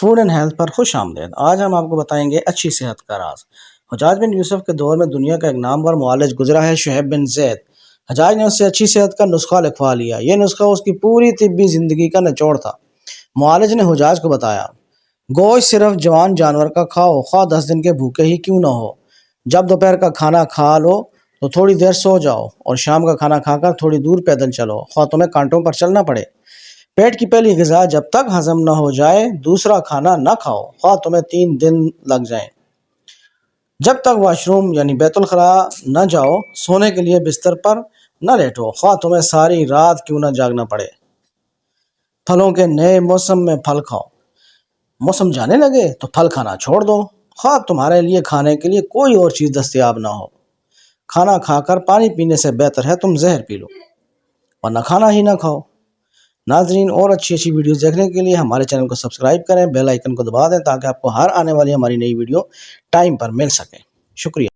Food and health پر خوش آمدید۔ آج ہم آپ کو بتائیں گے اچھی صحت کا راز۔ حجاج بن یوسف کے دور میں دنیا کا ایک نامور معالج گزرا ہے، شعیب بن زید۔ حجاج نے اس سے اچھی صحت کا نسخہ لکھوا لیا۔ یہ نسخہ اس کی پوری طبی زندگی کا نچوڑ تھا۔ معالج نے حجاج کو بتایا، گوشت صرف جوان جانور کا کھاؤ، خواہ 10 دن کے بھوکے ہی کیوں نہ ہو۔ جب دوپہر کا کھانا کھا لو تو تھوڑی دیر سو جاؤ، اور شام کا کھانا کھا کر تھوڑی دور پیدل چلو، خواہ تمہیں کانٹوں پر چلنا پڑے۔ پیٹ کی پہلی غذا جب تک ہضم نہ ہو جائے دوسرا کھانا نہ کھاؤ، خواہ تمہیں 3 دن لگ جائیں۔ جب تک واش روم یعنی بیت الخلاء نہ جاؤ، سونے کے لیے بستر پر نہ لیٹو، خواہ تمہیں ساری رات کیوں نہ جاگنا پڑے۔ پھلوں کے نئے موسم میں پھل کھاؤ، موسم جانے لگے تو پھل کھانا چھوڑ دو، خواہ تمہارے لیے کھانے کے لیے کوئی اور چیز دستیاب نہ ہو۔ کھانا کھا کر پانی پینے سے بہتر ہے تم زہر پی لو، ورنہ کھانا ہی نہ کھاؤ۔ ناظرین، اور اچھی ویڈیوز دیکھنے کے لیے ہمارے چینل کو سبسکرائب کریں، بیل آئیکن کو دبا دیں تاکہ آپ کو ہر آنے والی ہماری نئی ویڈیو ٹائم پر مل سکے۔ شکریہ۔